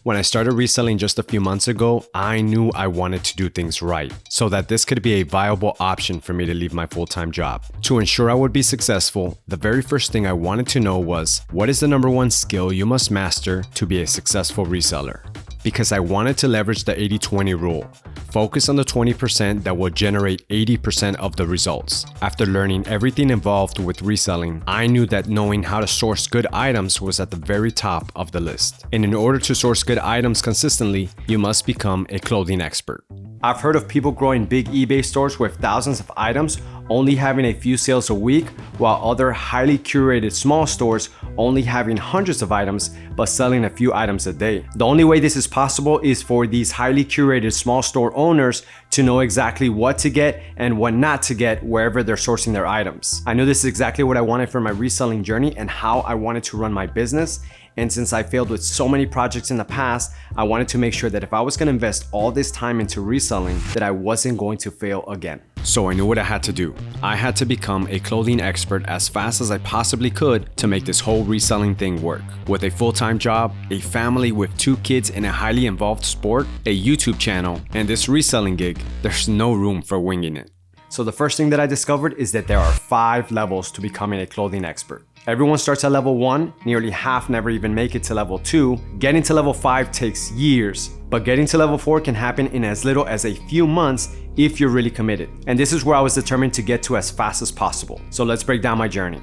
When I started reselling just a few months ago, I knew I wanted to do things right so that this could be a viable option for me to leave my full-time job. To ensure I would be successful, the very first thing I wanted to know was, what is the number one skill you must master to be a successful reseller? Because I wanted to leverage the 80-20 rule. Focus on the 20% that will generate 80% of the results. After learning everything involved with reselling, I knew that knowing how to source good items was at the very top of the list. And in order to source good items consistently, you must become a clothing expert. I've heard of people growing big eBay stores with thousands of items, only having a few sales a week, while other highly curated small stores only having hundreds of items, but selling a few items a day. The only way this is possible is for these highly curated small store owners to know exactly what to get and what not to get wherever they're sourcing their items. I knew this is exactly what I wanted for my reselling journey and how I wanted to run my business. And since I failed with so many projects in the past, I wanted to make sure that if I was going to invest all this time into reselling, that I wasn't going to fail again. So I knew what I had to do. I had to become a clothing expert as fast as I possibly could to make this whole reselling thing work. With a full-time job, a family with 2 kids in a highly involved sport, a YouTube channel, and this reselling gig, there's no room for winging it. So the first thing that I discovered is that there are 5 levels to becoming a clothing expert. Everyone starts at level 1, nearly half never even make it to level 2. Getting to level 5 takes years, but getting to level 4 can happen in as little as a few months if you're really committed. And this is where I was determined to get to as fast as possible. So let's break down my journey.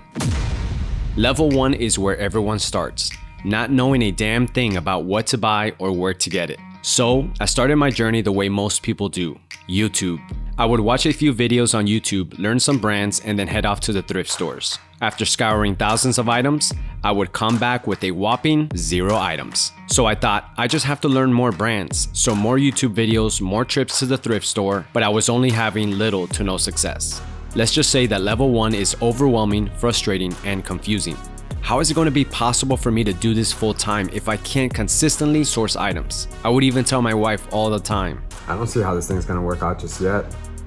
Level 1 is where everyone starts, not knowing a damn thing about what to buy or where to get it. So I started my journey the way most people do, YouTube. I would watch a few videos on YouTube, learn some brands, and then head off to the thrift stores. After scouring thousands of items, I would come back with a whopping 0 items. So I thought, I just have to learn more brands. So more YouTube videos, more trips to the thrift store, but I was only having little to no success. Let's just say that level 1 is overwhelming, frustrating, and confusing. How is it going to be possible for me to do this full time if I can't consistently source items? I would even tell my wife all the time, I don't see how this thing's gonna work out just yet.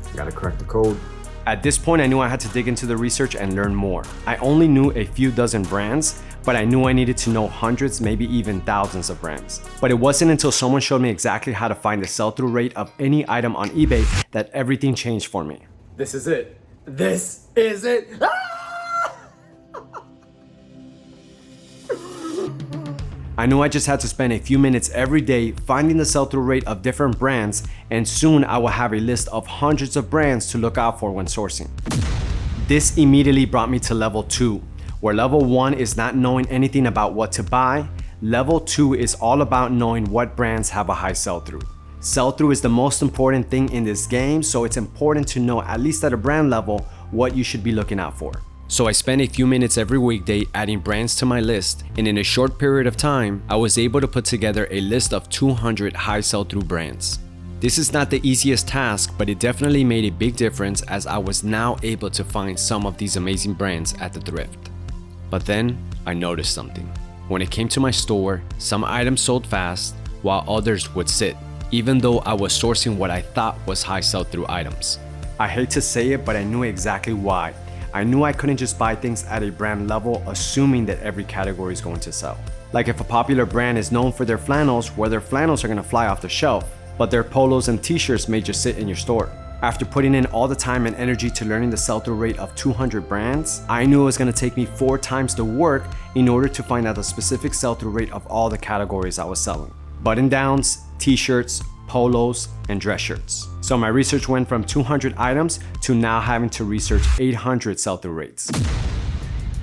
You gotta crack the code. At this point, I knew I had to dig into the research and learn more. I only knew a few dozen brands, but I knew I needed to know hundreds, maybe even thousands of brands. But it wasn't until someone showed me exactly how to find the sell-through rate of any item on eBay that everything changed for me. This is it. This is it. I knew I just had to spend a few minutes every day finding the sell-through rate of different brands, and soon I will have a list of hundreds of brands to look out for when sourcing. This immediately brought me to level 2, where level 1 is not knowing anything about what to buy. Level 2 is all about knowing what brands have a high sell-through. Sell-through is the most important thing in this game, so it's important to know, at least at a brand level, what you should be looking out for. So I spent a few minutes every weekday adding brands to my list, and in a short period of time, I was able to put together a list of 200 high sell-through brands. This is not the easiest task, but it definitely made a big difference as I was now able to find some of these amazing brands at the thrift. But then I noticed something. When it came to my store, some items sold fast while others would sit, even though I was sourcing what I thought was high sell-through items. I hate to say it, but I knew exactly why. I knew I couldn't just buy things at a brand level assuming that every category is going to sell. Like if a popular brand is known for their flannels, well, their flannels are going to fly off the shelf, but their polos and t-shirts may just sit in your store. After putting in all the time and energy to learning the sell-through rate of 200 brands, I knew it was going to take me 4 times the work in order to find out the specific sell-through rate of all the categories I was selling. Button-downs, t-shirts, polos, and dress shirts. So my research went from 200 items to now having to research 800 sell-through rates.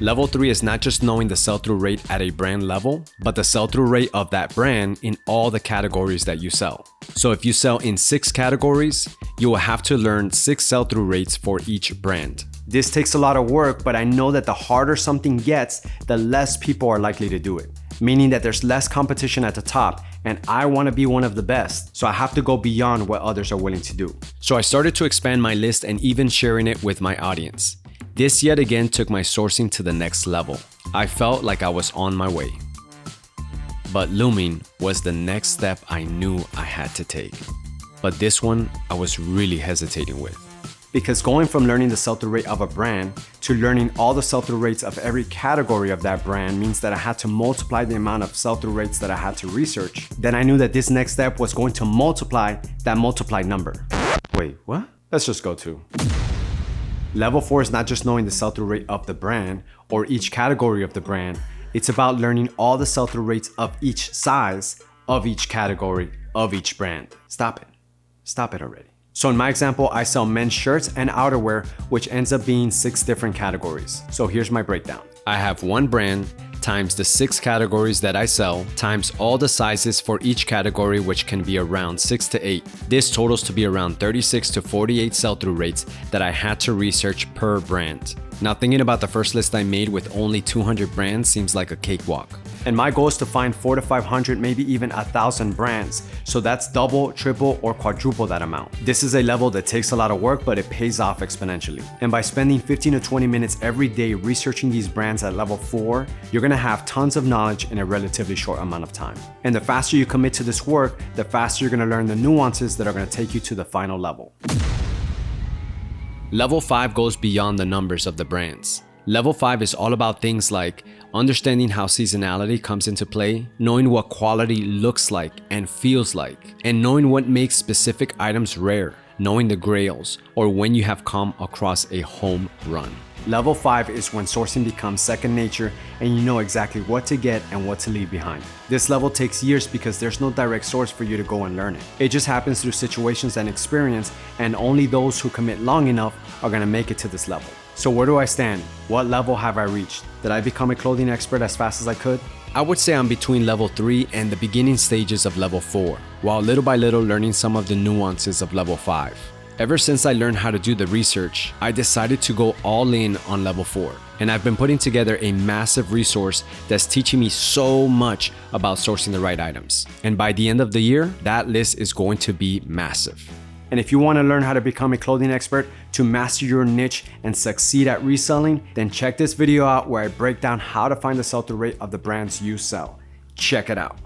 Level 3 is not just knowing the sell-through rate at a brand level, but the sell-through rate of that brand in all the categories that you sell. So if you sell in 6 categories, you will have to learn 6 sell-through rates for each brand. This takes a lot of work, but I know that the harder something gets, the less people are likely to do it. Meaning that there's less competition at the top, and I want to be one of the best, so I have to go beyond what others are willing to do. So I started to expand my list and even sharing it with my audience. This yet again took my sourcing to the next level. I felt like I was on my way. But looming was the next step I knew I had to take. But this one I was really hesitating with. Because going from learning the sell-through rate of a brand to learning all the sell-through rates of every category of that brand means that I had to multiply the amount of sell-through rates that I had to research. Then I knew that this next step was going to multiply that multiplied number. Wait, what? Let's just go to. Level 4 is not just knowing the sell-through rate of the brand or each category of the brand. It's about learning all the sell-through rates of each size of each category of each brand. Stop it. Stop it already. So in my example, I sell men's shirts and outerwear, which ends up being 6 different categories. So here's my breakdown. I have one brand times the 6 categories that I sell times all the sizes for each category, which can be around 6 to 8. This totals to be around 36 to 48 sell-through rates that I had to research per brand. Now thinking about the first list I made with only 200 brands seems like a cakewalk. And my goal is to find 400 to 500, maybe even 1,000 brands. So that's double, triple, or quadruple that amount. This is a level that takes a lot of work, but it pays off exponentially. And by spending 15 to 20 minutes every day researching these brands at level 4, you're gonna have tons of knowledge in a relatively short amount of time. And the faster you commit to this work, the faster you're gonna learn the nuances that are gonna take you to the final level. Level 5 goes beyond the numbers of the brands. Level 5 is all about things like understanding how seasonality comes into play, knowing what quality looks like and feels like, and knowing what makes specific items rare, knowing the grails, or when you have come across a home run. Level 5 is when sourcing becomes second nature and you know exactly what to get and what to leave behind. This level takes years because there's no direct source for you to go and learn it. It just happens through situations and experience, and only those who commit long enough are gonna make it to this level. So where do I stand? What level have I reached? Did I become a clothing expert as fast as I could? I would say I'm between level 3 and the beginning stages of level 4, while little by little learning some of the nuances of level 5. Ever since I learned how to do the research, I decided to go all in on level 4. And I've been putting together a massive resource that's teaching me so much about sourcing the right items. And by the end of the year, that list is going to be massive. And if you want to learn how to become a clothing expert to master your niche and succeed at reselling, then check this video out where I break down how to find the sell-through rate of the brands you sell. Check it out.